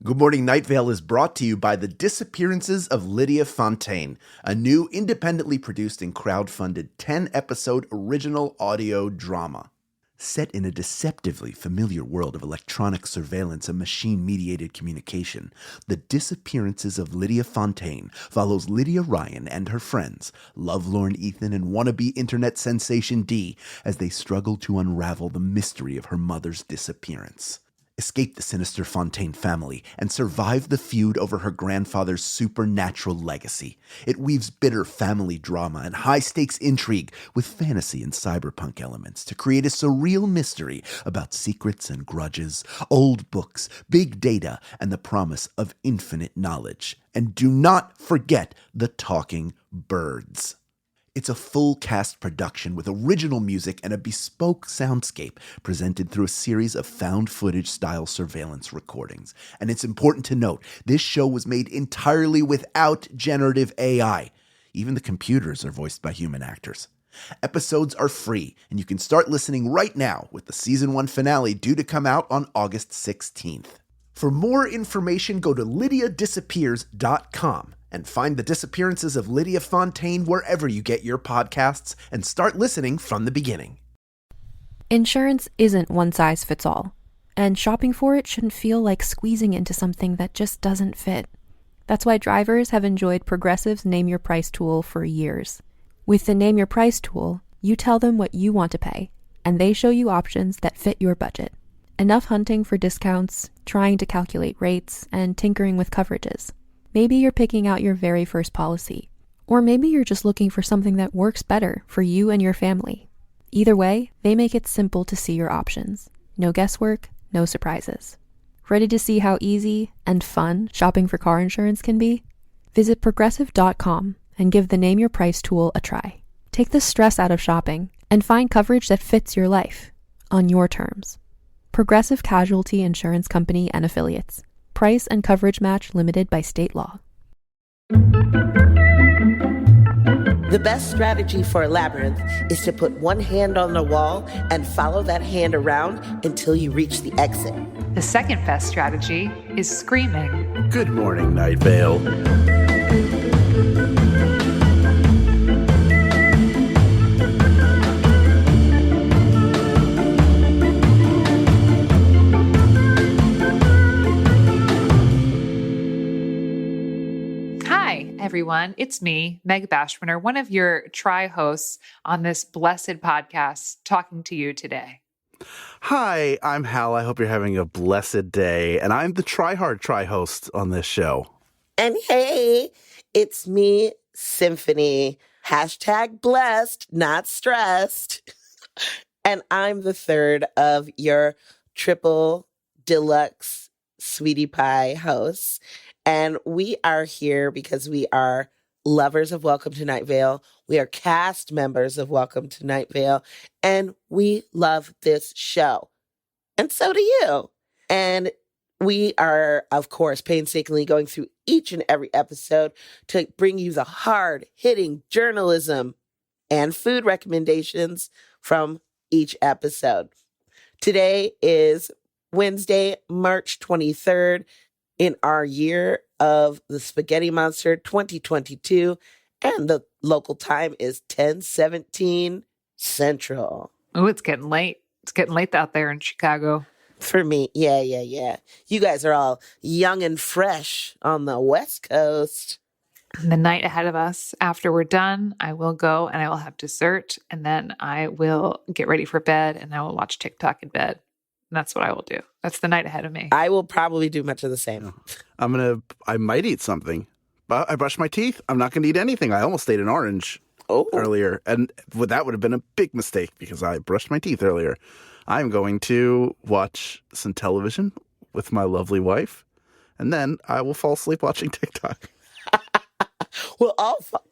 Good Morning Night Vale is brought to you by The Disappearances of Lydia Fontaine, a new independently produced and crowdfunded 10-episode original audio drama. Set in a deceptively familiar world of electronic surveillance and machine-mediated communication, The Disappearances of Lydia Fontaine follows Lydia Ryan and her friends, lovelorn Ethan and wannabe internet sensation Dee, as they struggle to unravel the mystery of her mother's disappearance. Escape the sinister Fontaine family, and survive the feud over her grandfather's supernatural legacy. It weaves bitter family drama and high-stakes intrigue with fantasy and cyberpunk elements to create a surreal mystery about secrets and grudges, old books, big data, and the promise of infinite knowledge. And do not forget the talking birds. It's a full-cast production with original music and a bespoke soundscape presented through a series of found-footage-style surveillance recordings. And it's important to note, this show was made entirely without generative AI. Even the computers are voiced by human actors. Episodes are free, and you can start listening right now with the Season 1 finale due to come out on August 16th. For more information, go to lydiadisappears.com. and find The Disappearances of Lydia Fontaine wherever you get your podcasts and start listening from the beginning. Insurance isn't one size fits all, and shopping for it shouldn't feel like squeezing into something that just doesn't fit. That's why drivers have enjoyed Progressive's Name Your Price tool for years. With the Name Your Price tool, you tell them what you want to pay, and they show you options that fit your budget. Enough hunting for discounts, trying to calculate rates, and tinkering with coverages. Maybe you're picking out your very first policy, or maybe you're just looking for something that works better for you and your family. Either way, they make it simple to see your options. No guesswork, no surprises. Ready to see how easy and fun shopping for car insurance can be? Visit Progressive.com and give the Name Your Price tool a try. Take the stress out of shopping and find coverage that fits your life, on your terms. Progressive Casualty Insurance Company and Affiliates. Price and coverage match limited by state law. The best strategy for a labyrinth is to put one hand on the wall and follow that hand around until you reach the exit. The second best strategy is screaming. Good Morning Night Vale. Everyone, it's me, Meg Bashwiner, one of your tri-hosts on this blessed podcast, talking to you today. Hi, I'm Hal. I hope you're having a blessed day, and I'm the try-hard tri-host on this show. And hey, it's me, Symphony. Hashtag blessed, not stressed. And I'm the third of your triple deluxe sweetie pie hosts. And we are here because we are lovers of Welcome to Night Vale. We are cast members of Welcome to Night Vale. And we love this show. And so do you. And we are, of course, painstakingly going through each and every episode to bring you the hard-hitting journalism and food recommendations from each episode. Today is Wednesday, March 23rd. In our year of the Spaghetti Monster 2022, and the local time is 10:17 Central. Oh, it's getting late. It's getting late out there in Chicago. For me, yeah. You guys are all young and fresh on the West Coast. The night ahead of us, after we're done, I will go and I will have dessert, and then I will get ready for bed, and I will watch TikTok in bed. And that's what I will do. That's the night ahead of me. I will probably do much of the same. I might eat something, but I brushed my teeth. I'm not going to eat anything. I almost ate an orange earlier, and that would have been a big mistake because I brushed my teeth earlier. I'm going to watch some television with my lovely wife, and then I will fall asleep watching TikTok.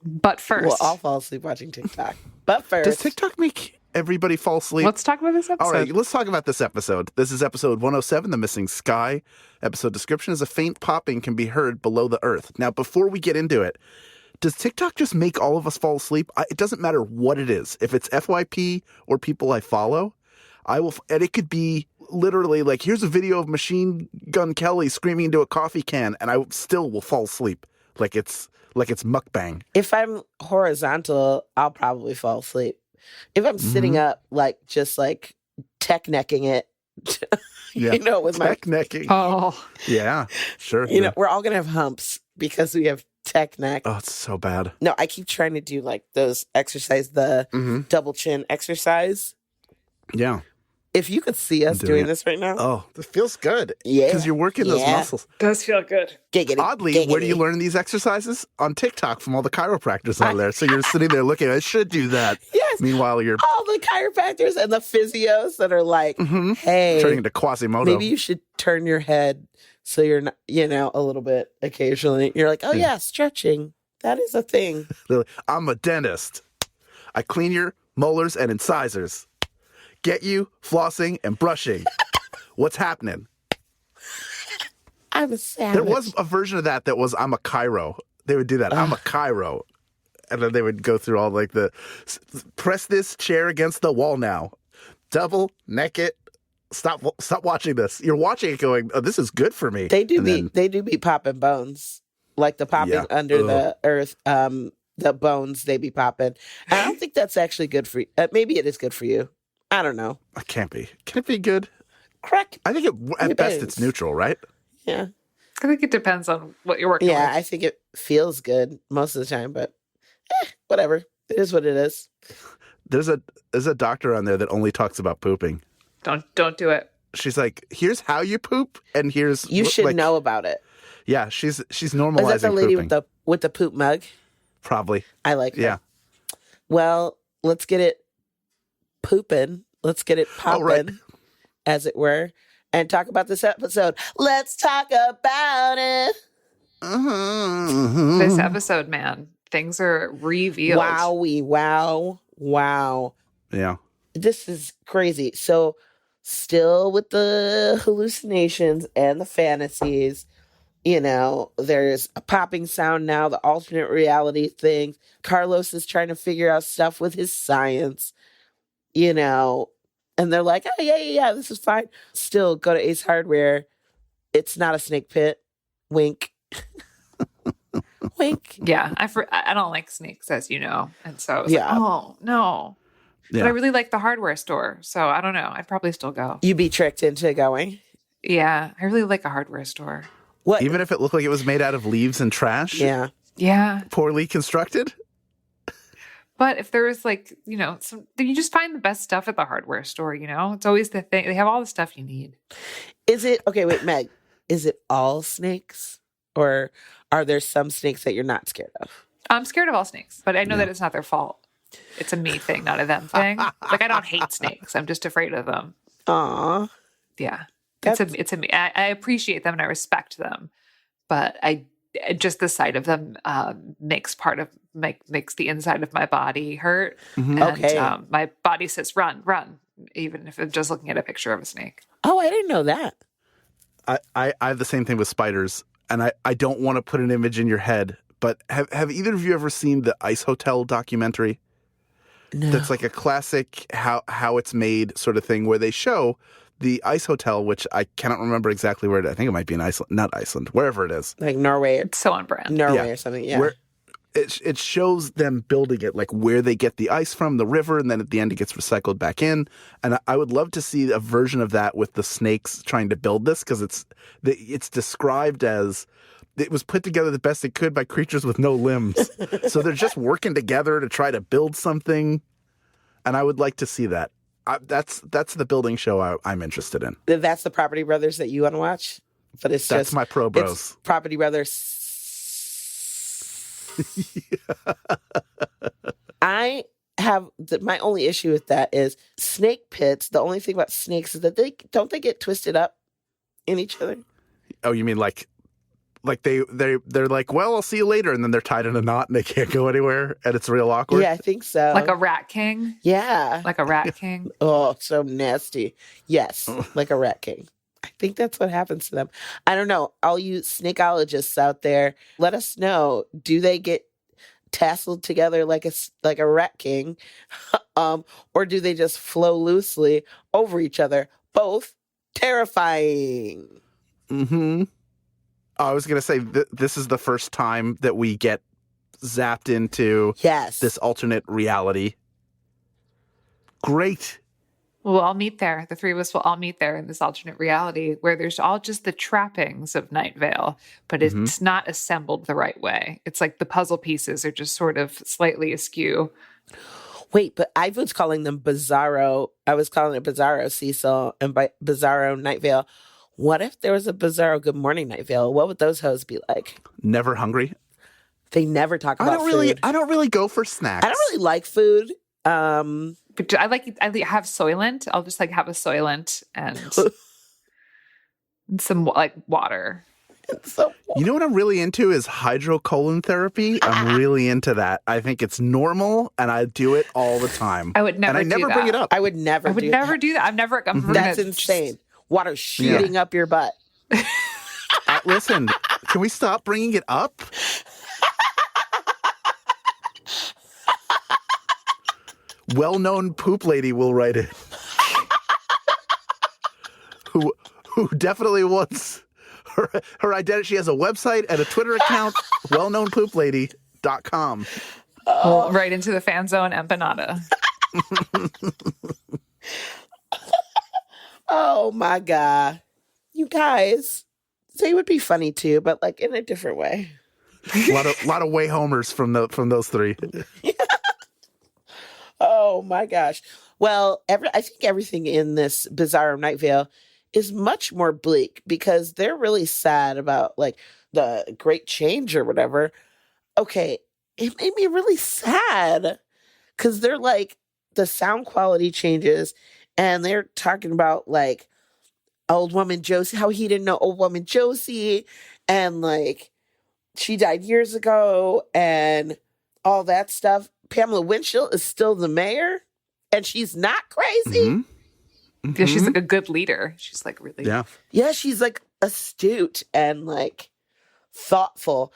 But first. We'll all fall asleep watching TikTok. But first. Does TikTok make everybody fall asleep? Let's talk about this episode. All right, let's talk about this episode. This is episode 107, The Missing Sky. Episode description is a faint popping can be heard below the earth. Now, before we get into it, does TikTok just make all of us fall asleep? It doesn't matter what it is. If it's FYP or people I follow, I will, and it could be literally like, here's a video of Machine Gun Kelly screaming into a coffee can, and I still will fall asleep. Like it's mukbang. If I'm horizontal, I'll probably fall asleep. If I'm sitting up, like just like tech necking it, Yeah. with tech necking. Oh, Yeah, sure. we're all gonna have humps because we have tech neck. Oh, it's so bad. No, I keep trying to do like those exercise, the double chin exercise. Yeah. If you could see us doing this right now. Oh, this feels good. Yeah. Because you're working those muscles. does feel good. Giggity, Oddly, giggity. where do you learn these exercises? On TikTok from all the chiropractors out there. So you're sitting there looking, I should do that. Yes. Meanwhile, you're all the chiropractors and the physios that are like, hey, turning into Quasimodo. maybe you should turn your head so you're not, a little bit occasionally. You're like, oh yeah, stretching. That is a thing. I'm a dentist. I clean your molars and incisors. Get you flossing and brushing. What's happening? I'm a savage. There was a version of that was I'm a chiro. They would do that. I'm a chiro. And then they would go through all like press this chair against the wall now. Double, neck it. Stop watching this. You're watching it going, oh, this is good for me. They do be popping bones. Like the popping under the earth, the bones, they be popping. I don't think that's actually good for you. Maybe it is good for you. I don't know. It can't be. Can it be good? Crack. I think at best it's neutral, right? Yeah. I think it depends on what you're working with. Yeah, I think it feels good most of the time, but whatever. It is what it is. There's a doctor on there that only talks about pooping. Don't do it. She's like, here's how you poop, and here's you should know about it. Yeah, she's normalizing. Is that the lady pooping. with the poop mug? Probably. I like her. Yeah. Well, let's get it pooping. Let's get it popping, as it were, and talk about this episode. Let's talk about it. This episode, man, things are revealed. Wow. Yeah. This is crazy. So, still with the hallucinations and the fantasies, there's a popping sound now, the alternate reality thing. Carlos is trying to figure out stuff with his science, and they're like, oh, yeah, this is fine. Still go to Ace Hardware. It's not a snake pit. Wink. Wink. Yeah, I don't like snakes, as you know. And so I was like, oh, no. Yeah. But I really like the hardware store. So I don't know. I'd probably still go. You'd be tricked into going? Yeah, I really like a hardware store. What? Even if it looked like it was made out of leaves and trash? Yeah. Yeah. Poorly constructed? But if there was you just find the best stuff at the hardware store, It's always the thing. They have all the stuff you need. Is it, okay, wait, Meg, is it all snakes? Or are there some snakes that you're not scared of? I'm scared of all snakes, but I know that it's not their fault. It's a me thing, not a them thing. Like, I don't hate snakes. I'm just afraid of them. Aw. Yeah. It's a me. I appreciate them and I respect them, but just the sight of them makes the inside of my body hurt. Mm-hmm. And, Okay. My body says, run, even if I'm just looking at a picture of a snake. Oh, I didn't know that. I have the same thing with spiders, and I don't want to put an image in your head, but have either of you ever seen the Ice Hotel documentary? No. That's like a classic how it's made sort of thing where they show the Ice Hotel, which I cannot remember exactly where I think it might be in Iceland, not Iceland, wherever it is. Like Norway. It's so on brand. Or something, yeah. Where it shows them building it, like where they get the ice from, the river, and then at the end it gets recycled back in. And I would love to see a version of that with the snakes trying to build this, because it's described as it was put together the best it could by creatures with no limbs. So they're just working together to try to build something. And I would like to see that. That's the building show I'm interested in. That's the Property Brothers that you want to watch? But that's my pro bros. It's Property Brothers. I have my only issue with that is snake pits. The only thing about snakes is that they get twisted up in each other. Oh, you mean like they're like, well, I'll see you later, and then they're tied in a knot and they can't go anywhere, and it's real awkward. Yeah, I think so. Like a rat king? Yeah. Like a rat king? Oh, so nasty. Yes, like a rat king. I think that's what happens to them. I don't know. All you snakeologists out there, let us know. Do they get tasseled together like a rat king, or do they just flow loosely over each other? Both Terrifying. Mm-hmm. I was going to say, this is the first time that we get zapped into this alternate reality. Great. We'll all meet there. The three of us will all meet there in this alternate reality where there's all just the trappings of Night Vale, but it's not assembled the right way. It's like the puzzle pieces are just sort of slightly askew. Wait, but I was calling them Bizzaro. I was calling it Bizzaro Cecil and Bizzaro Night Vale. What if there was a Bizzaro Good Morning Night Vale? What would those hoes be like? Never hungry. They never talk about food. I don't really go for snacks. I don't really like food. But I have Soylent. I'll just like have a Soylent and some like water. You know what I'm really into is hydrocolon therapy. I'm really into that. I think it's normal, and I do it all the time. I would never. And I never bring it up. I would never do that. That's insane. Water shooting up your butt. Listen, can we stop bringing it up? Well-known poop lady will write it. Who definitely wants her identity. She has a website and a Twitter account, wellknownpooplady.com. Right into the fan zone empanada. Oh my God. You guys, they would be funny too, but like in a different way. A lot of way homers from those three. Oh my gosh. Well, I think everything in this Bizzaro Night Vale is much more bleak because they're really sad about like the great change or whatever. Okay, it made me really sad because they're like the sound quality changes and they're talking about like old woman Josie, how he didn't know old woman Josie and like she died years ago and all that stuff. Pamela Winchell is still the mayor and she's not crazy. Mm-hmm. Yeah, she's like a good leader. She's like really. Yeah, she's like astute and like thoughtful.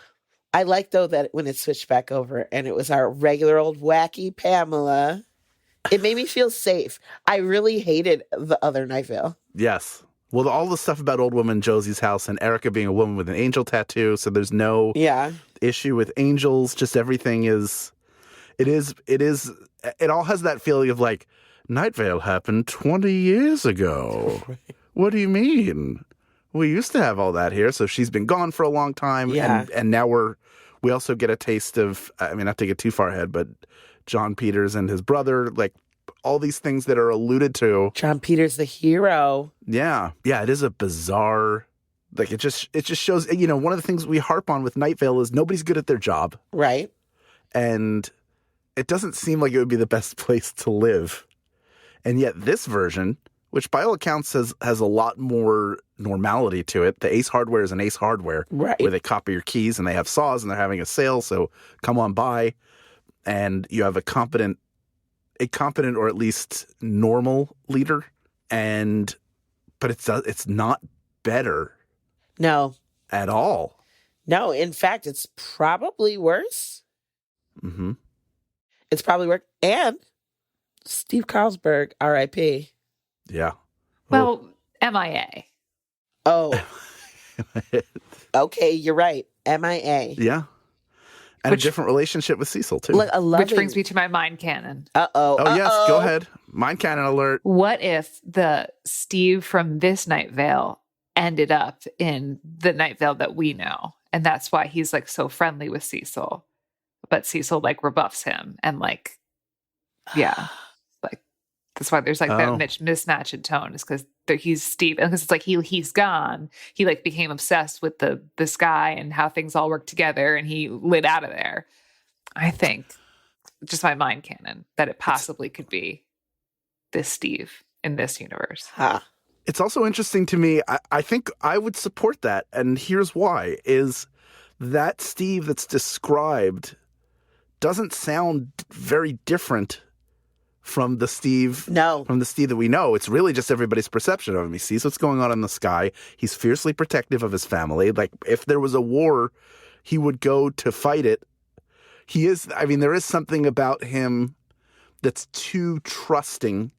I like though that when it switched back over and it was our regular old wacky Pamela, it made me feel safe. I really hated the other Night Vale. Yes. Well, all the stuff about old woman Josie's house and Erica being a woman with an angel tattoo, so there's no issue with angels. Just everything is. It all has that feeling of like, Night Vale happened 20 years ago. Right. What do you mean? We used to have all that here. So she's been gone for a long time. Yeah. And now we also get a taste of, I mean, not to get too far ahead, but John Peters and his brother, like all these things that are alluded to. John Peters, the hero. Yeah. Yeah. It is a bizarre, like it just shows, you know, one of the things we harp on with Night Vale is nobody's good at their job. Right. And it doesn't seem like it would be the best place to live. And yet this version, which by all accounts has a lot more normality to it. The Ace Hardware is an Ace Hardware. Right. Where they copy your keys and they have saws and they're having a sale. So come on by. And you have a competent or at least normal leader. But it's not better. No. At all. No. In fact, it's probably worse. Mm-hmm. It's probably worse. And Steve Carlsberg, R.I.P. Yeah. Well, MIA. Oh. Okay, you're right. MIA. Yeah. And a different relationship with Cecil, too. Which brings me to my mind cannon. Uh-oh. Oh, yes. Go ahead. Mind cannon alert. What if the Steve from this Night Vale ended up in the Night Vale that we know? And that's why he's like so friendly with Cecil. But Cecil like rebuffs him and like, yeah. Like, that's why there's like that mismatch in tone is because he's Steve. And because it's like he's gone. He like became obsessed with the sky and how things all work together and he lit out of there. I think, just my mind canon, that it possibly could be this Steve in this universe. Huh. It's also interesting to me. I think I would support that. And here's why, is that Steve that's described doesn't sound very different from the Steve that we know. It's really just everybody's perception of him. He sees what's going on in the sky. He's fiercely protective of his family. Like if there was a war, he would go to fight it. There is something about him that's too trusting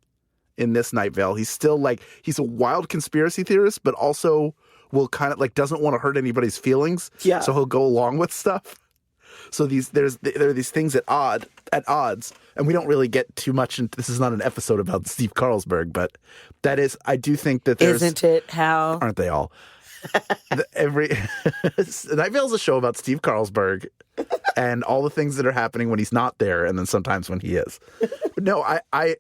in this Night Vale. He's still like, he's a wild conspiracy theorist, but also will kind of like doesn't want to hurt anybody's feelings. Yeah. So he'll go along with stuff. So there are these things at odds, and we don't really get too much into this. Is not an episode about Steve Carlsberg, but that is, I do think that there's, isn't it, Hal? aren't they all? Night Vale's a show about Steve Carlsberg and all the things that are happening when he's not there, and then sometimes when he is. No, I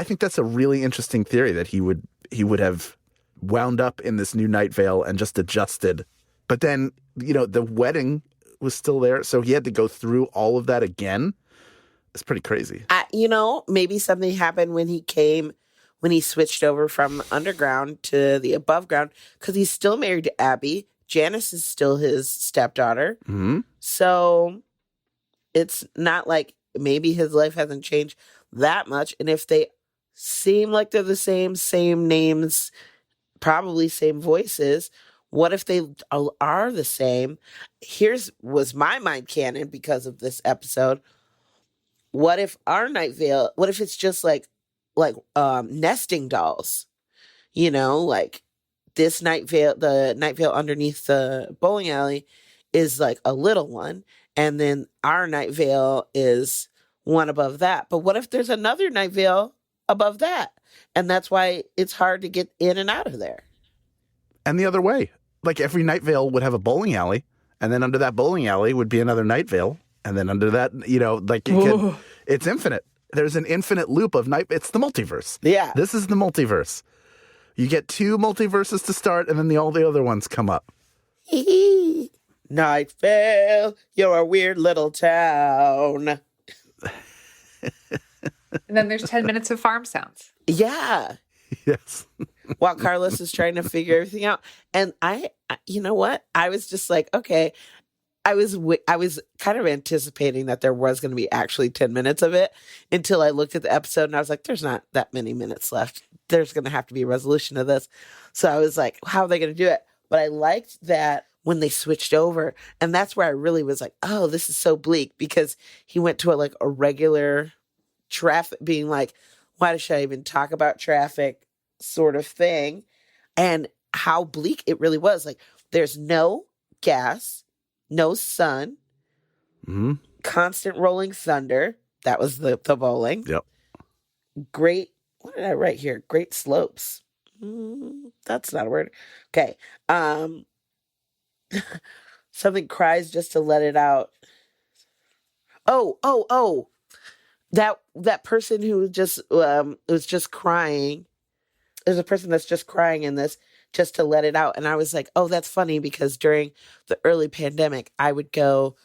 think that's a really interesting theory that he would have wound up in this new Night Vale and just adjusted. But then, the wedding was still there, so he had to go through all of that again. It's pretty crazy. Maybe something happened when he switched over from underground to the above ground, because he's still married to Abby. Janice is still his stepdaughter. Mm-hmm. So it's not like maybe his life hasn't changed that much. And if they seem like they're the same names, probably same voices, what if they are the same? Was my mind canon because of this episode. What if our Night Vale, what if it's just like nesting dolls? Like this Night Vale, the Night Vale underneath the bowling alley is like a little one, and then our Night Vale is one above that. But what if there's another Night Vale above that? And that's why it's hard to get in and out of there. And the other way. Like every Night Vale would have a bowling alley, and then under that bowling alley would be another Night Vale, and then under that, it's infinite. There's an infinite loop of it's the multiverse. Yeah. This is the multiverse. You get 2 multiverses to start, and then all the other ones come up. Night Vale, you're a weird little town. And then there's 10 minutes of farm sounds. Yeah. Yes. While Carlos is trying to figure everything out. And you know what? I was just like, okay. I was kind of anticipating that there was going to be actually 10 minutes of it until I looked at the episode and I was like, there's not that many minutes left. There's going to have to be a resolution of this. So I was like, how are they going to do it? But I liked that when they switched over. And that's where I really was like, oh, this is so bleak, because he went to a regular traffic, being like, why should I even talk about traffic sort of thing? And how bleak it really was. Like, there's no gas, no sun, mm-hmm. constant rolling thunder. That was the bowling. Yep. Great. What did I write here? Great slopes. That's not a word. Okay. Something cries just to let it out. Oh. That person who just was just crying. There's a person that's just crying in this just to let it out. And I was like, oh, that's funny, because during the early pandemic, I would go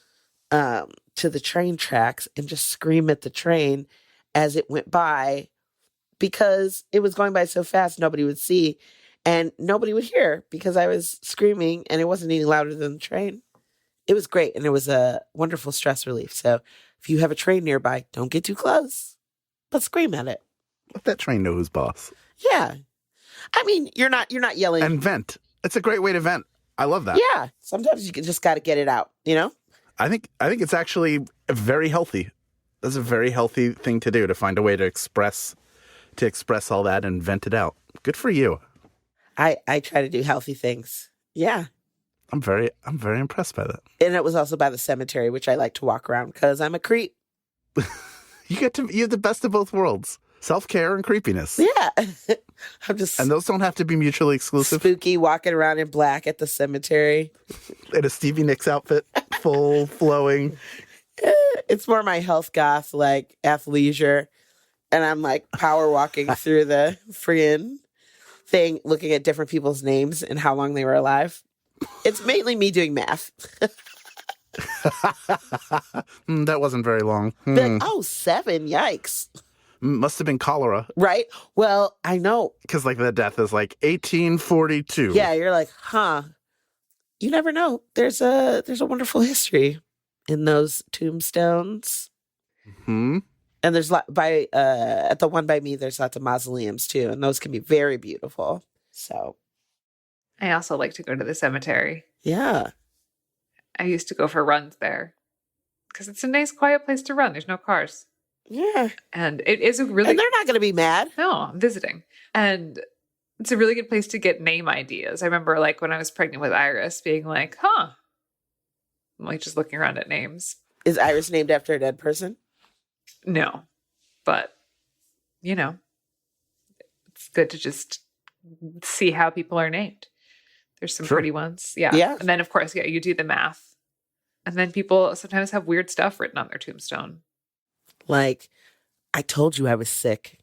to the train tracks and just scream at the train as it went by, because it was going by so fast, nobody would see and nobody would hear because I was screaming and it wasn't any louder than the train. It was great. And it was a wonderful stress relief. So if you have a train nearby, don't get too close, but scream at it. Let that train know who's boss. Yeah. I mean, you're not yelling. And vent. It's a great way to vent. I love that. Yeah. Sometimes you just got to get it out, I think it's actually very healthy. That's a very healthy thing to do, to find a way to express all that and vent it out. Good for you. I try to do healthy things. Yeah. I'm very impressed by that. And it was also by the cemetery, which I like to walk around because I'm a creep. You have the best of both worlds. Self-care and creepiness. Yeah. I'm just... And those don't have to be mutually exclusive. Spooky, walking around in black at the cemetery. In a Stevie Nicks outfit, full, flowing. It's more my health goth, like athleisure. And I'm like power walking through the friggin' thing, looking at different people's names and how long they were alive. It's mainly me doing math. That wasn't very long. Like, 7, yikes. Must have been cholera. Right? Well, I know. Because the death is 1842. Yeah, you're like, huh. You never know. There's a wonderful history in those tombstones. Hmm. And there's at the one by me, there's lots of mausoleums too, and those can be very beautiful. So, I also like to go to the cemetery. Yeah, I used to go for runs there because it's a nice, quiet place to run. There's no cars. Yeah. And it is a really... And they're not going to be mad. No, I'm visiting. And it's a really good place to get name ideas. I remember like when I was pregnant with Iris being like, I'm like just looking around at names. Is Iris named after a dead person? No, but you know, it's good to just see how people are named. There's some pretty ones. Yeah. Yeah. And then of course, you do the math. And then people sometimes have weird stuff written on their tombstone. Like, I told you I was sick.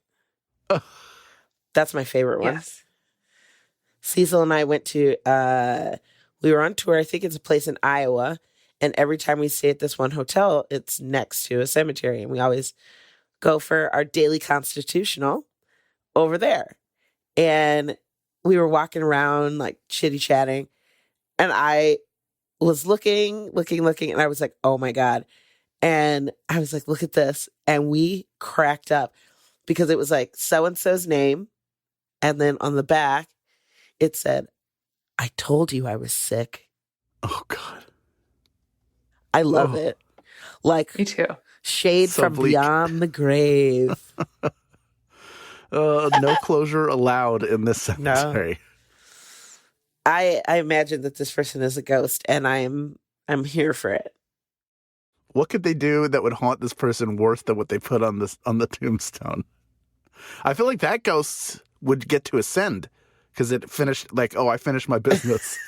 That's my favorite one. Yes. Cecil and I went to, we were on tour. I think it's a place in Iowa. And every time we stay at this one hotel, it's next to a cemetery. And we always go for our daily constitutional over there. And we were walking around, like, chitty-chatting. And I was looking. And I was like, oh, my God. And I was like, look at this. And we cracked up because it was like so-and-so's name. And then on the back, it said, I told you I was sick. Oh, God. I love it. Like, me too. Shade So from bleak. beyond the grave. No closure allowed in this cemetery. I imagine that this person is a ghost, and I'm here for it. What could they do that would haunt this person worse than what they put on the tombstone? I feel like that ghost would get to ascend because it finished like, I finished my business.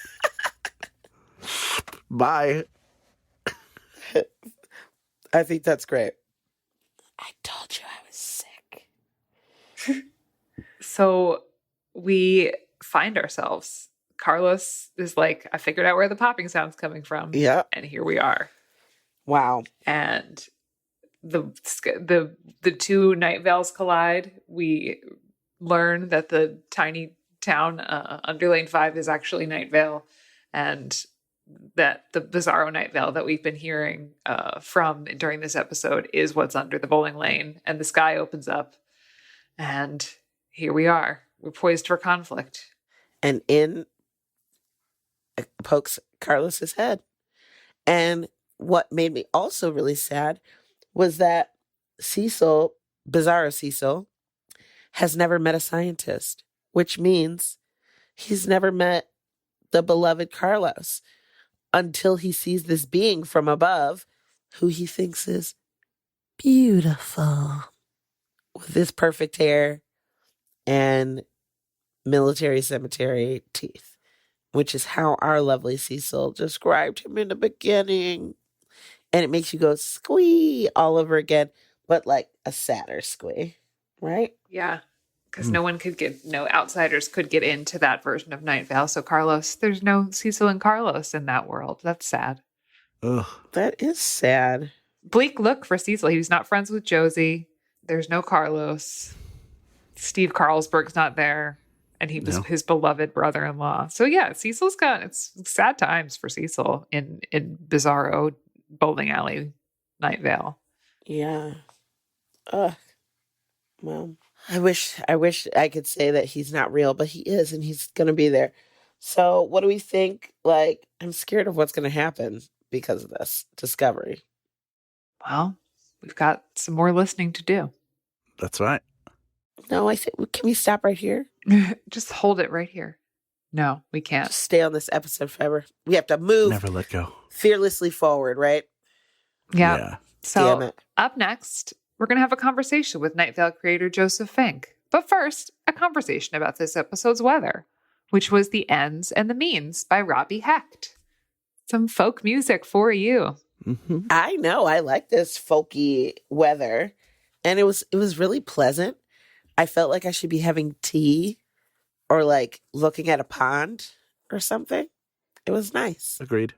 Bye. I think that's great. I told you I was sick. So we find ourselves. Carlos is like, I figured out where the popping sound's coming from. Yeah. And here we are. Wow. And the two Night Vales collide. We learn that the tiny town under Lane 5 is actually Night Vale, and that the bizzaro Night Vale that we've been hearing from during this episode is what's under the bowling lane. And the sky opens up, and here we are. We're poised for conflict. And in pokes Carlos's head. And what made me also really sad was that Cecil, bizzaro Cecil, has never met a scientist, which means he's never met the beloved Carlos until he sees this being from above who he thinks is beautiful with this perfect hair and military cemetery teeth, which is how our lovely Cecil described him in the beginning. And it makes you go squee all over again, but like a sadder squee, right? Yeah. Because no outsiders could get into that version of Night Vale. So Carlos, there's no Cecil and Carlos in that world. That's sad. Ugh. That is sad. Bleak look for Cecil. He's not friends with Josie. There's no Carlos. Steve Carlsberg's not there. And he was his beloved brother-in-law. So yeah, it's sad times for Cecil in bizzaro bowling alley Night Vale. Yeah. Ugh. Well, I wish I could say that he's not real, but he is, and he's going to be there. So what do we think? Like, I'm scared of what's going to happen because of this discovery. Well, we've got some more listening to do. That's right. No, I think, can we stop right here? Just hold it right here. No, we can't. Just stay on this episode forever. We have to move. Never let go. Fearlessly forward, right? Yeah. Damn So it. up next, we're going to have a conversation with Night Vale creator Joseph Fink. But first, a conversation about this episode's weather, which was The Ends and the Means by Robbie Hecht. Some folk music for you. Mm-hmm. I know. I like this folky weather. And it was really pleasant. I felt like I should be having tea or like looking at a pond or something. It was nice. Agreed.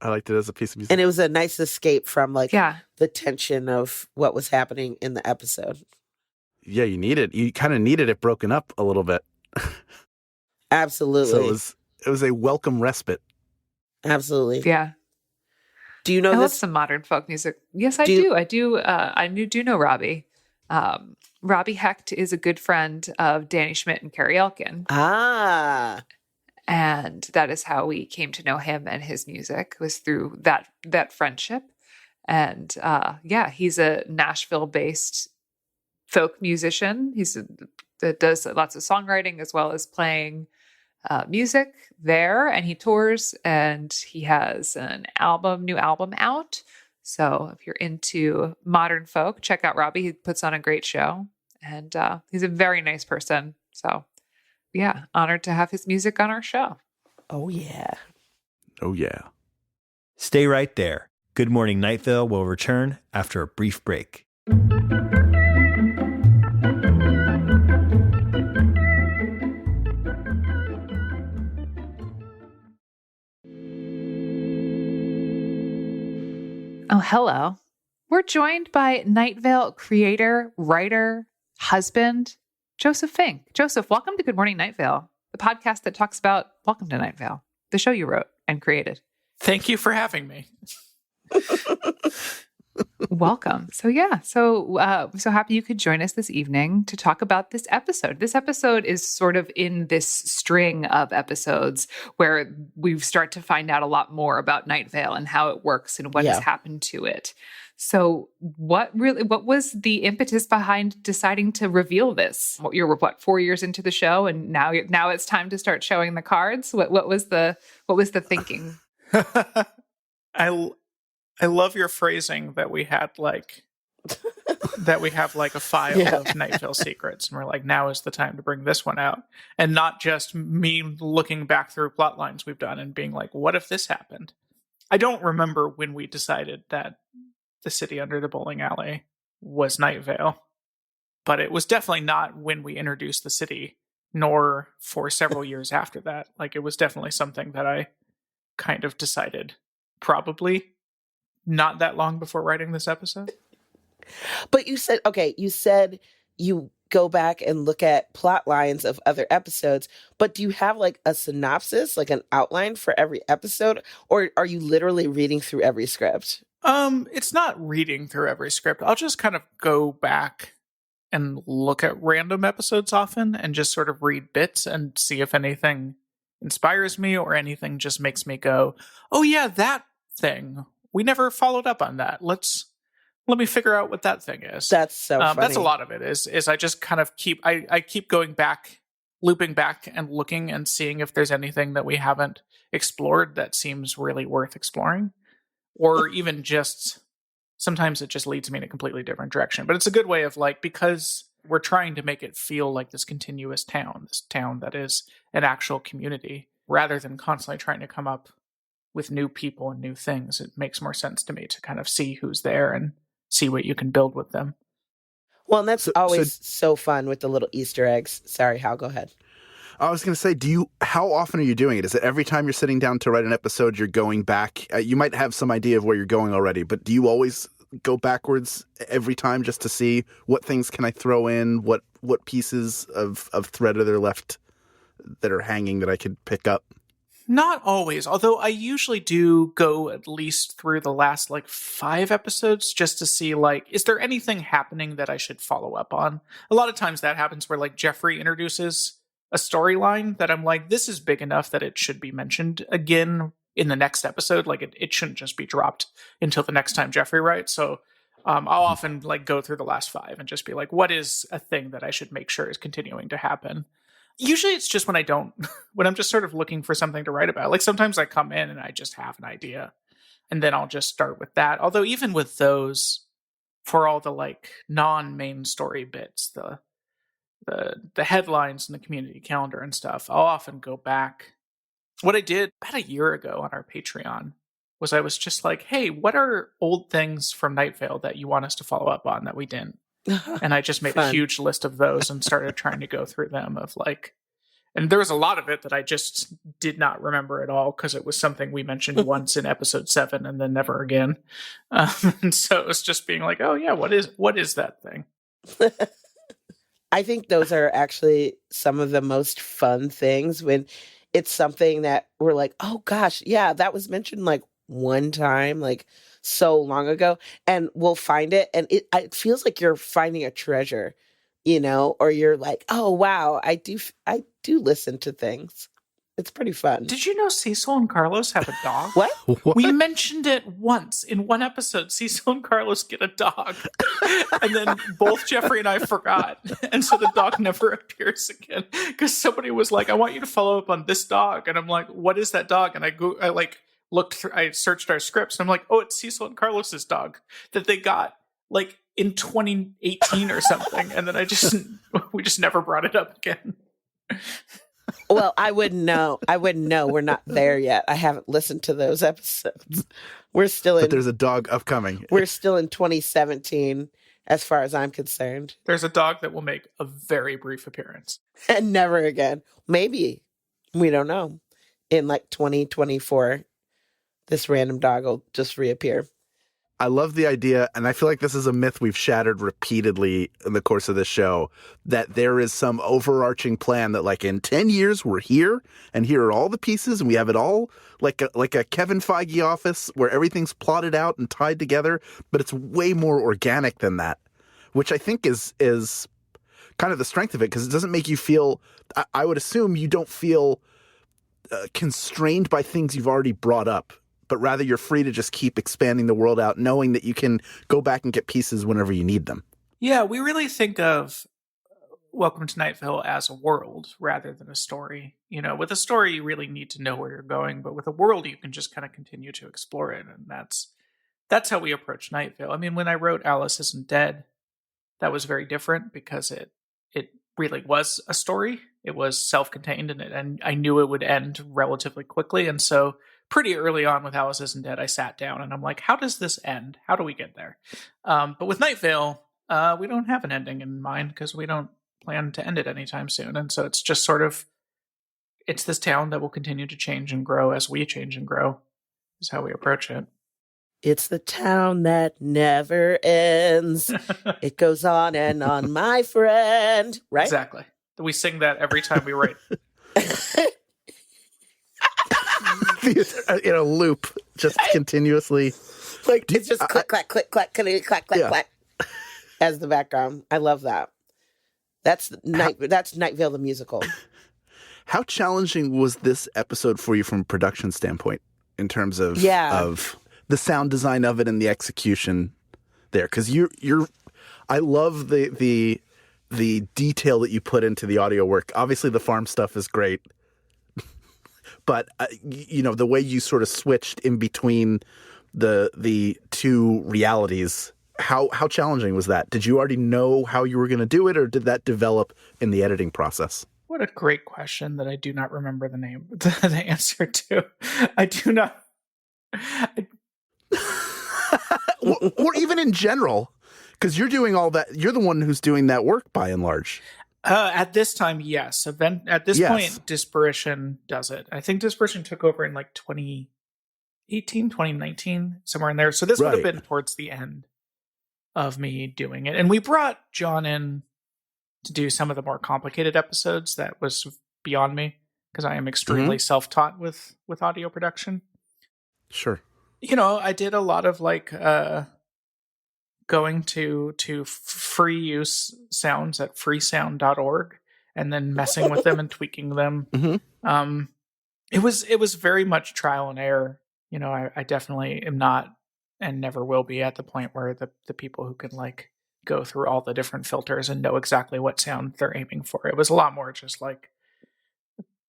I liked it as a piece of music. And it was a nice escape from like Yeah. the tension of what was happening in the episode. Yeah, you kind of needed it broken up a little bit. Absolutely. So it was a welcome respite. Absolutely. Yeah. Do you know I love this? some modern folk music. Yes, I do. I do. I do know Robbie. Robbie Hecht is a good friend of Danny Schmidt and Carrie Elkin. Ah. And that is how we came to know him and his music, was through that friendship. And he's a Nashville-based folk musician. That does lots of songwriting as well as playing music there, and he tours, and he has new album out. So if you're into modern folk, check out Robbie. He puts on a great show, and he's a very nice person. So yeah, honored to have his music on our show. Oh yeah. Oh yeah. Stay right there. Good Morning Night Vale will return after a brief break. Oh, hello. We're joined by Night Vale creator, writer, husband, Joseph Fink. Joseph, welcome to Good Morning Night Vale, the podcast that talks about Welcome to Night Vale, the show you wrote and created. Thank you for having me. Welcome. So happy you could join us this evening to talk about this episode. This episode is sort of in this string of episodes where we start to find out a lot more about Night Vale and how it works and what has happened to it. So what was the impetus behind deciding to reveal this? You're 4 years into the show, and now it's time to start showing the cards. What was the thinking? I love your phrasing that we had that we have like a file of Night Vale secrets, and we're like, now is the time to bring this one out, and not just me looking back through plot lines we've done and being like, what if this happened? I don't remember when we decided that the city under the bowling alley was Night Vale, but it was definitely not when we introduced the city, nor for several years after that. Like, it was definitely something that I kind of decided probably not that long before writing this episode. But you said you go back and look at plot lines of other episodes, but do you have like a synopsis, like an outline for every episode, or are you literally reading through every script? It's not reading through every script. I'll just kind of go back and look at random episodes often and just sort of read bits and see if anything inspires me or anything just makes me go, oh yeah, that thing. We never followed up on that. Let me figure out what that thing is. That's so funny. That's a lot of it is I just kind of keep going back, looping back and looking and seeing if there's anything that we haven't explored that seems really worth exploring. Or even just, sometimes it just leads me in a completely different direction. But it's a good way of because we're trying to make it feel like this continuous town, this town that is an actual community, rather than constantly trying to come up with new people and new things. It makes more sense to me to kind of see who's there and see what you can build with them. Well, and that's always so fun with the little Easter eggs. Sorry, Hal, go ahead. I was going to say, how often are you doing it? Is it every time you're sitting down to write an episode, you're going back? You might have some idea of where you're going already, but do you always go backwards every time just to see what things can I throw in? What pieces of thread are there left that are hanging that I could pick up? Not always, although I usually do go at least through the last 5 episodes just to see is there anything happening that I should follow up on? A lot of times that happens where Jeffrey introduces a storyline that I'm like, this is big enough that it should be mentioned again in the next episode. It shouldn't just be dropped until the next time Jeffrey writes. So I'll often go through the last 5 and just be like, what is a thing that I should make sure is continuing to happen? Usually it's just when I'm just sort of looking for something to write about. Sometimes I come in and I just have an idea and then I'll just start with that. Although even with those, for all the non-main story bits, the headlines and the community calendar and stuff, I'll often go back. What I did about a year ago on our Patreon was I was just like, hey, what are old things from Night Vale that you want us to follow up on that we didn't? And I just made a huge list of those and started trying to go through them and there was a lot of it that I just did not remember at all because it was something we mentioned once in episode 7 and then never again. And so it was just being like, oh yeah, what is that thing? I think those are actually some of the most fun things when it's something that we're like, oh gosh, yeah, that was mentioned one time, so long ago, and we'll find it. And it feels like you're finding a treasure, or you're like, oh wow, I do listen to things. It's pretty fun. Did you know Cecil and Carlos have a dog? What? We mentioned it once in one episode. Cecil and Carlos get a dog. And then both Jeffrey and I forgot. And so the dog never appears again. Because somebody was like, I want you to follow up on this dog. And I'm like, what is that dog? And I searched our scripts. And I'm like, oh, it's Cecil and Carlos's dog that they got like in 2018 or something. And then we just never brought it up again. Well, I wouldn't know. We're not there yet. I haven't listened to those episodes. But there's a dog upcoming. We're still in 2017, as far as I'm concerned. There's a dog that will make a very brief appearance. And never again. Maybe. We don't know. In like 2024, this random dog will just reappear. I love the idea, and I feel like this is a myth we've shattered repeatedly in the course of this show, that there is some overarching plan that like in 10 years we're here, and here are all the pieces, and we have it all like a Kevin Feige office where everything's plotted out and tied together, but it's way more organic than that, which I think is kind of the strength of it, because it doesn't make you feel, I would assume you don't feel constrained by things you've already brought up, but rather you're free to just keep expanding the world out, knowing that you can go back and get pieces whenever you need them. Yeah, we really think of Welcome to Night Vale as a world rather than a story. You know, with a story, you really need to know where you're going, but with a world, you can just kind of continue to explore it, and that's how we approach Night Vale. I mean, when I wrote Alice Isn't Dead, that was very different because it really was a story. It was self-contained, and I knew it would end relatively quickly, and so pretty early on with Alice Isn't Dead, I sat down and I'm like, how does this end? How do we get there? But with Night Vale, we don't have an ending in mind because we don't plan to end it anytime soon. And so it's just sort of, it's this town that will continue to change and grow as we change and grow is how we approach it. It's the town that never ends. It goes on and on, my friend. Right? Exactly. We sing that every time we write. In a loop, just continuously. Like it's just click, clack, click, clack, click, clack, clack, clack as the background. I love that. That's Night Vale the musical. How challenging was this episode for you from a production standpoint in terms of the sound design of it and the execution there? Because I love the detail that you put into the audio work. Obviously, the farm stuff is great. But, the way you sort of switched in between the two realities, how challenging was that? Did you already know how you were going to do it, or did that develop in the editing process? What a great question that I do not remember the answer to. I do not. Or even in general, because you're doing all that. You're the one who's doing that work by and large. At this time, yes. At this point, Disparition does it. I think Disparition took over in like 2018, 2019, somewhere in there. So this would have been towards the end of me doing it. And we brought John in to do some of the more complicated episodes. That was beyond me because I am extremely self-taught with audio production. Sure. I did a lot of like going to free use sounds at freesound.org and then messing with them and tweaking them. Mm-hmm. It was very much trial and error. I definitely am not and never will be at the point where the people who can like go through all the different filters and know exactly what sound they're aiming for. It was a lot more just like,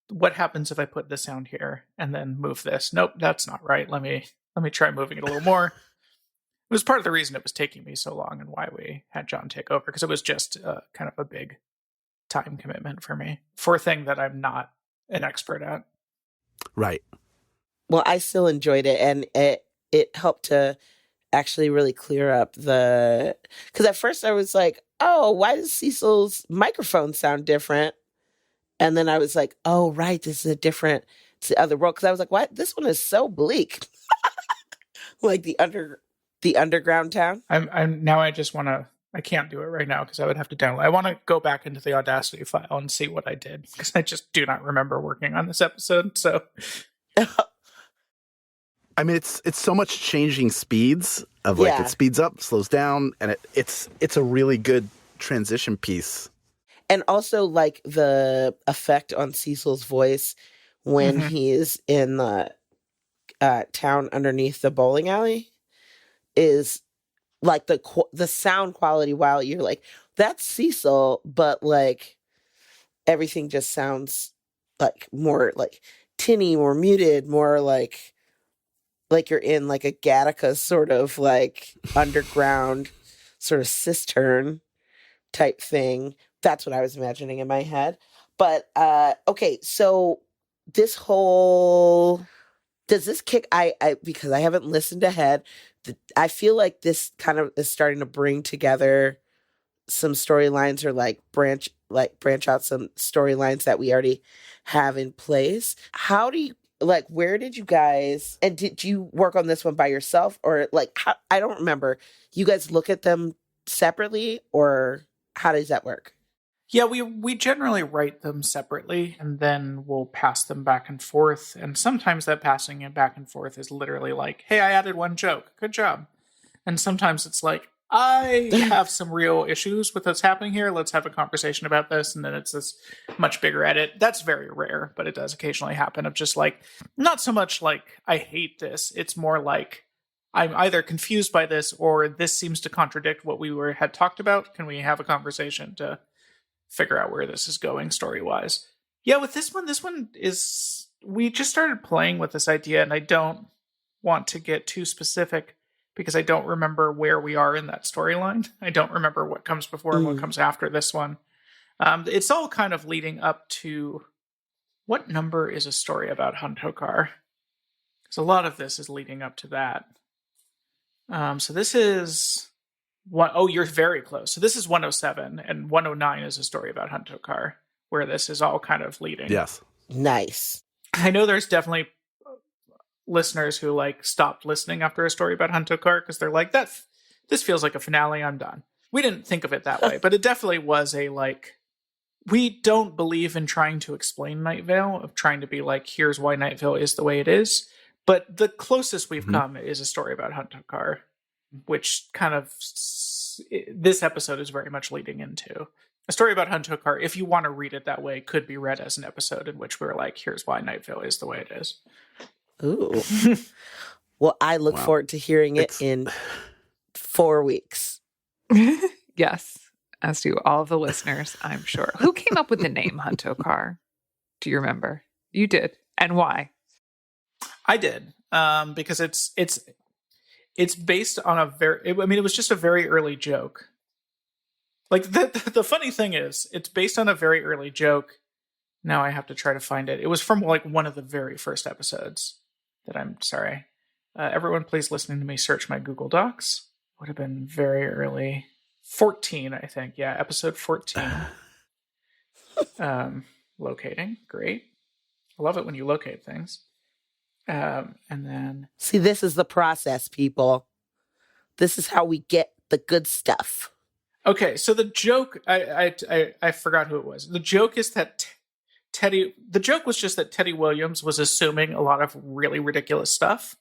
what happens if I put this sound here and then move this? Nope, that's not right. Let me try moving it a little more. It was part of the reason it was taking me so long and why we had John take over, because it was just kind of a big time commitment for me for a thing that I'm not an expert at. Right. Well, I still enjoyed it, and it helped to actually really clear up because at first I was like, oh, why does Cecil's microphone sound different? And then I was like, oh, right, this is it's the other world. Because I was like, what? This one is so bleak. Like the underground town. I can't do it right now because I would have to download. I want to go back into the Audacity file and see what I did because I just do not remember working on this episode. So, I mean, it's so much changing speeds of like it speeds up, slows down, and it's a really good transition piece. And also like the effect on Cecil's voice when he's in the town underneath the bowling alley is like the sound quality. While you're like, that's Cecil, but like everything just sounds like more like tinny, more muted, more like you're in like a Gattaca sort of like underground sort of cistern type thing. That's what I was imagining in my head. But okay, so this whole does this kick I because I haven't listened ahead, I feel like this kind of is starting to bring together some storylines or like branch out some storylines that we already have in place. How do you like, where did you guys, and did you work on this one by yourself, or like I don't remember, you guys look at them separately, or how does that work? Yeah, we generally write them separately, and then we'll pass them back and forth. And sometimes that passing it back and forth is literally like, hey, I added one joke. Good job. And sometimes it's like, I have some real issues with what's happening here. Let's have a conversation about this. And then it's this much bigger edit. That's very rare, but it does occasionally happen of just like, not so much like, I hate this. It's more like, I'm either confused by this or this seems to contradict what we had talked about. Can we have a conversation to figure out where this is going story-wise? Yeah, with this one is, we just started playing with this idea, and I don't want to get too specific because I don't remember where we are in that storyline. I don't remember what comes before and what comes after this one. It's all kind of leading up to, what number is a story about Huntokar? Because a lot of this is leading up to that. So this is you're very close. So this is 107, and 109 is a story about Huntokar, where this is all kind of leading. Yes. Nice. I know there's definitely listeners who like stopped listening after a story about Huntokar because they're like, this feels like a finale, I'm done. We didn't think of it that way, but it definitely was a like, we don't believe in trying to explain Night Vale, of trying to be like, here's why Night Vale is the way it is. But the closest we've come is a story about Huntokar, which kind of this episode is very much leading into. A story about Huntokar, if you want to read it that way, could be read as an episode in which we're like, here's why Night Vale is the way it is. Ooh. Well, I look forward to hearing it in 4 weeks. Yes, as do all the listeners, I'm sure. Who came up with the name Huntokar? Do you remember? You did. And why? I did. Because it's based on it was just a very early joke. Like, the funny thing is, it's based on a very early joke. Now I have to try to find it. It was from, like, one of the very first episodes that I'm sorry. Everyone, please listen to me search my Google Docs. Would have been very early. 14, I think. Yeah, episode 14. Locating. Great. I love it when you locate things. And then... See, this is the process, people. This is how we get the good stuff. Okay, so the joke, I forgot who it was. The joke is that the joke was just that Teddy Williams was assuming a lot of really ridiculous stuff.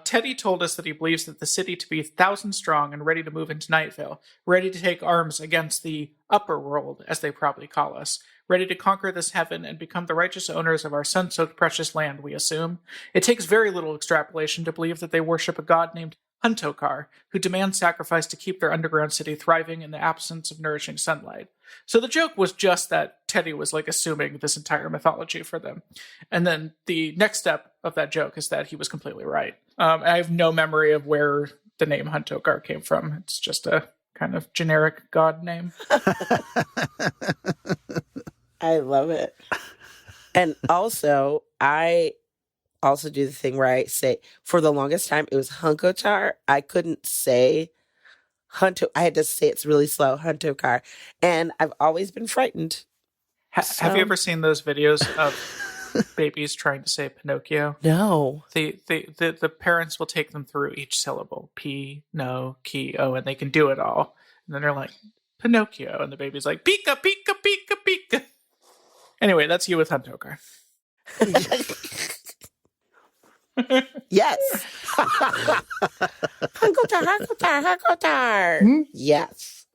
Teddy told us that he believes that the city to be 1,000 strong and ready to move into Night Vale, ready to take arms against the upper world, as they probably call us, ready to conquer this heaven and become the righteous owners of our sun-soaked precious land, we assume. It takes very little extrapolation to believe that they worship a god named Huntokar, who demands sacrifice to keep their underground city thriving in the absence of nourishing sunlight. So the joke was just that Teddy was like assuming this entire mythology for them. And then the next step of that joke is that he was completely right. I have no memory of where the name Huntokar came from. It's just a kind of generic god name. I love it. And also, I also do the thing where I say, for the longest time, it was Huntokar. I couldn't say I had to say it's really slow, Huntokar. And I've always been frightened. Have you ever seen those videos of babies trying to say Pinocchio? No. The parents will take them through each syllable. P, no, ki, o, and they can do it all. And then they're like, Pinocchio. And the baby's like, Pika, Pika, Pika, Pika. Anyway, that's you with Huntokar. Yes. Huntokar. Yes.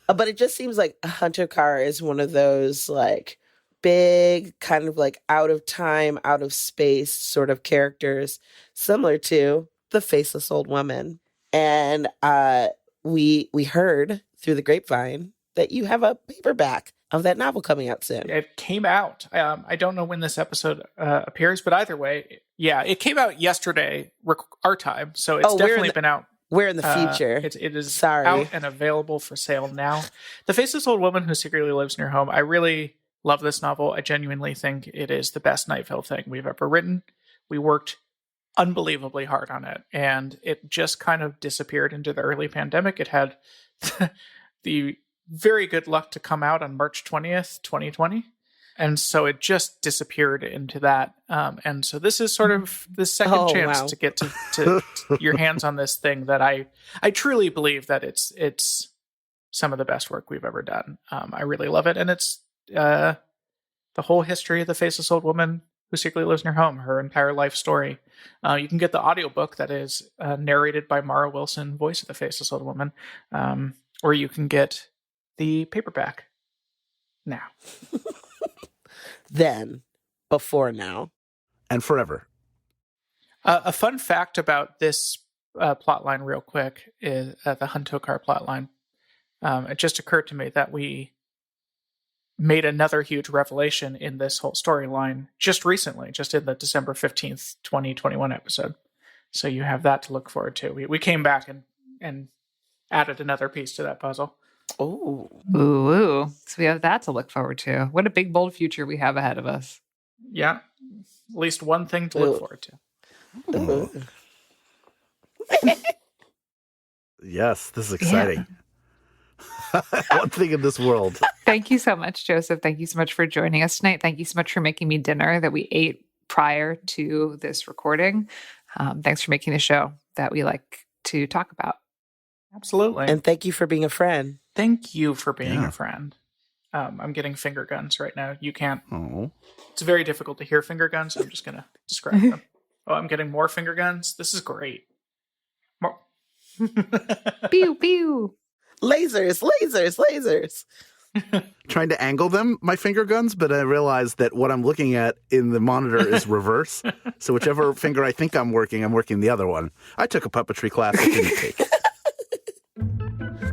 But it just seems like Huntokar is one of those, like, big, kind of like out of time, out of space sort of characters, similar to The Faceless Old Woman. And we heard through the grapevine that you have a paperback of that novel coming out soon. It came out. I don't know when this episode appears, but either way, yeah, it came out yesterday, our time. So it's definitely been out. We're in the future. It is out and available for sale now. The Faceless Old Woman Who Secretly Lives in Your Home. I really love this novel. I genuinely think it is the best Night Vale thing we've ever written. We worked unbelievably hard on it, and it just kind of disappeared into the early pandemic. It had the very good luck to come out on March 20th, 2020. And so it just disappeared into that. And so this is sort of the second chance to get to your hands on this thing that I truly believe that it's some of the best work we've ever done. I really love it. And it's the whole history of the Faceless Old Woman Who Secretly Lives in Your Home, her entire life story. You can get the audiobook that is narrated by Mara Wilson, voice of the Faceless Old Woman, or you can get the paperback now. Then, before now. And forever. A fun fact about this plotline real quick is the Huntokar plotline. It just occurred to me that we made another huge revelation in this whole storyline just recently, just in the December 15th, 2021 episode. So you have that to look forward to. We came back and added another piece to that puzzle. Oh. Ooh. So we have that to look forward to. What a big, bold future we have ahead of us. Yeah. At least one thing to look forward to. Yes, this is exciting. Yeah. One thing in this world. Thank you so much, Joseph. Thank you so much for joining us tonight. Thank you so much for making me dinner that we ate prior to this recording. Thanks for making the show that we like to talk about. Absolutely. And thank you for being a friend. Thank you for being a friend. I'm getting finger guns right now. You can't. Oh. It's very difficult to hear finger guns. So I'm just going to describe them. Oh, I'm getting more finger guns. This is great. More. Pew, pew. Lasers, lasers, lasers. Trying to angle them, my finger guns, but I realized that what I'm looking at in the monitor is reverse. So whichever finger I think I'm working the other one. I took a puppetry class I didn't take.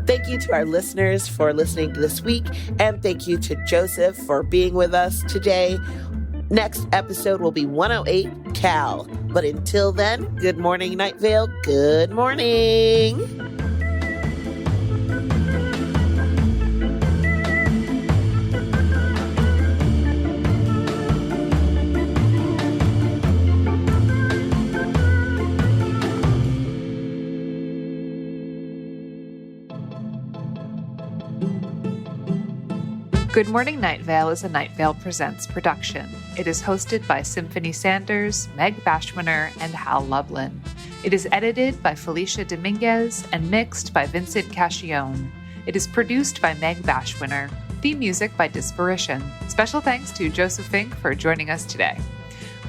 Thank you to our listeners for listening to this week, and thank you to Joseph for being with us today. Next episode will be 108 Cal. But until then, good morning, Night Vale. Good morning. Good Morning Night Vale is a Night Vale Presents production. It is hosted by Symphony Sanders, Meg Bashwiner, and Hal Lublin. It is edited by Felicia Dominguez and mixed by Vincent Cacchione. It is produced by Meg Bashwiner. Theme music by Disparition. Special thanks to Joseph Fink for joining us today.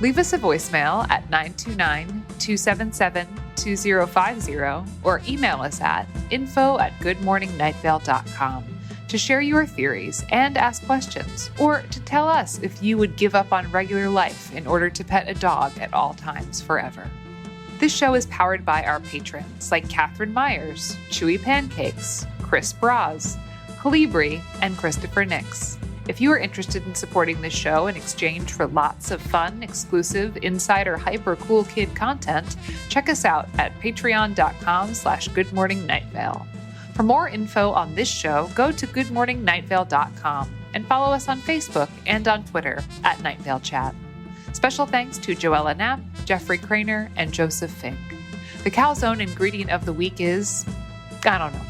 Leave us a voicemail at 929-277-2050 or email us at info@goodmorningnightVale.com. to share your theories and ask questions, or to tell us if you would give up on regular life in order to pet a dog at all times forever. This show is powered by our patrons like Catherine Myers, Chewy Pancakes, Chris Braz, Calibri, and Christopher Nix. If you are interested in supporting this show in exchange for lots of fun, exclusive, insider, hyper cool kid content, check us out at patreon.com/goodmorningnightVale. For more info on this show, go to goodmorningnightVale.com and follow us on Facebook and on Twitter @NightValeChat. Special thanks to Joella Knapp, Jeffrey Craner, and Joseph Fink. The calzone ingredient of the week is, I don't know,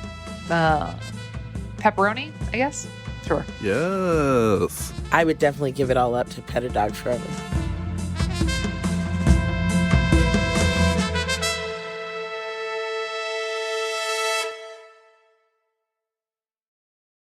pepperoni, I guess? Sure. Yes. I would definitely give it all up to pet a dog forever.